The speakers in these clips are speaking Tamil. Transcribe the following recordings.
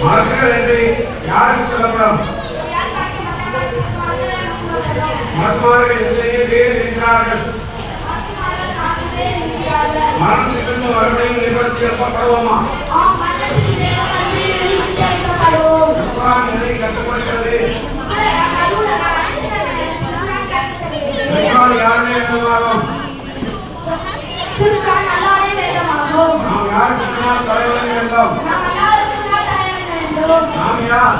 மலர்கள் என்று யாருக்கு சொல்லப்படும்? மருத்துவர்கள் எத்தனையோ பேர் இருக்கிறார்கள். மரணத்திலிருந்து மறுபடியும் நிவர்த்தி எழுப்பப்படுவோமா? எதை கட்டுப்படுகிறது? யாருமே எழுதுவாகும். நாம் யாருக்கு தலைவர்கள் வேண்டும்? நாம் யார்?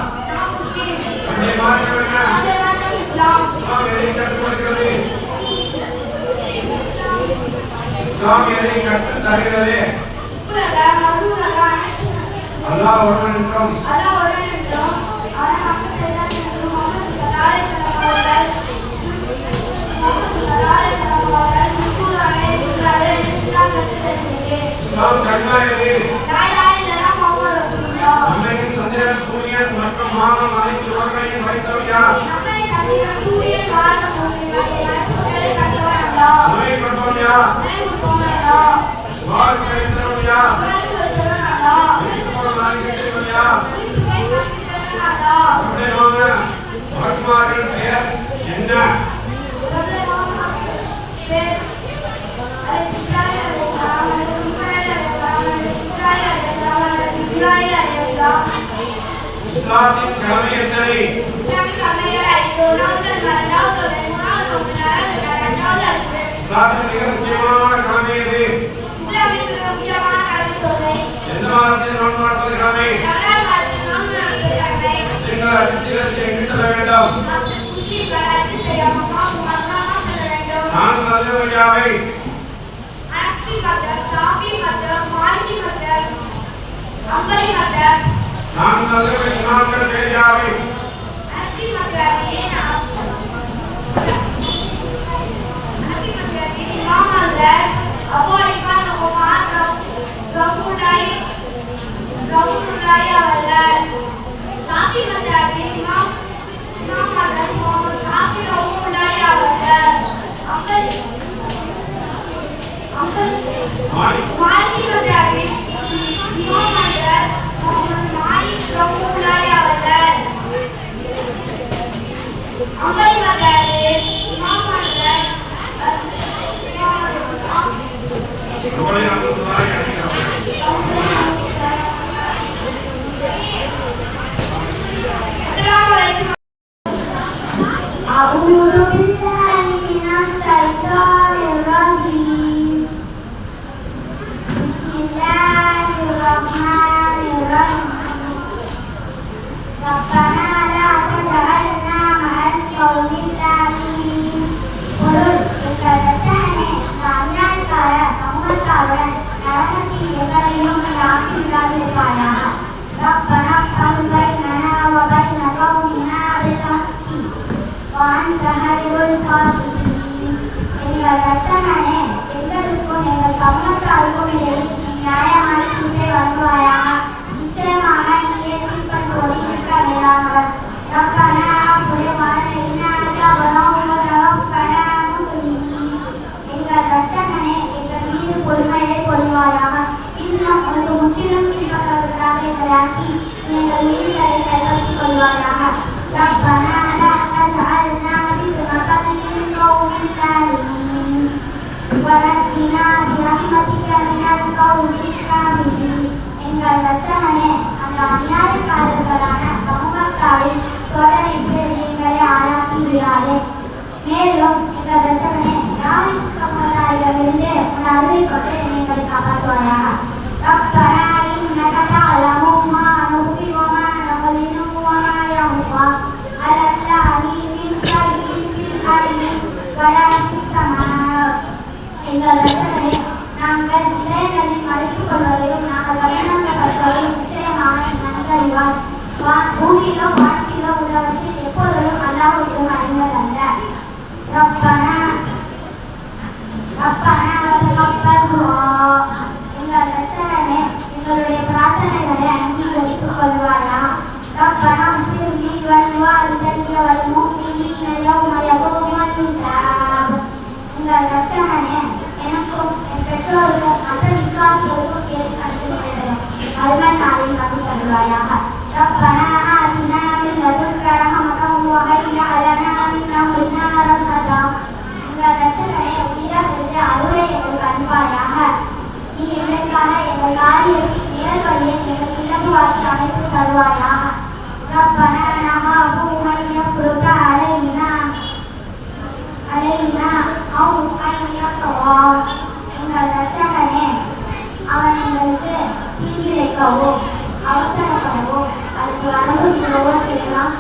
இஸ்லாம் எதை கட்டுப்படுகிறது? இஸ்லாம் எதை கற்றுத் தருகிறது? அல்லாஹ் ஒருவன் என்றும் இஸ்லாம் கல்மா எது? நம்மையும் சந்திரன் சூரியன் மற்றும் மானம் அனைத்து உலகையும் வைத்தவர் யார்? நம்மை கட்டவன் யார்? வாழ்க்கை இருக்கிறவன் யார்? மருத்துவர்கள் பெயர் என்ன? இஸ்லாத்தின் கடமை எத்தனை? இஸ்லாத்தின் மிக முக்கியமான கடமை எது? எந்த மாதத்தில் நோன்பு நோற்பது கடமை? நீங்கள் அரிசிகளுக்கு எங்கு செல்ல வேண்டும்? நான் மதங்கள் யாவை? நான் மதங்கள் இமாம்கள் பேர் யாவை? Alhamdulillah. அருள்வாயாக. ரப்பனா ஆதினா மின் லதுன்க ரஹமத்தன் வ ஹய்யிஅ லனா மின் அம்ரினா ரஷதா. எங்கள் இரட்சகனே, உன்னிடமிருந்து அருளை எங்களுக்கு அனுப்புவாயாக. நீ எங்களுக்காக எங்கள் காரியத்தின் நேர்வழியை எங்களுக்கு இலகுவாக்கி அமைத்து தருவாயாக. ரப்பனா நஹாஃபு அன் யஃப்ருத அலைனா அவ் அன் யத்கா. எங்கள் இரட்சகனே, அவன் எங்களுக்கு தீங்கிழைக்கவோ அவசரப்படவோ அதுக்கு வரம்பு மீறவோ செய்யலாம்.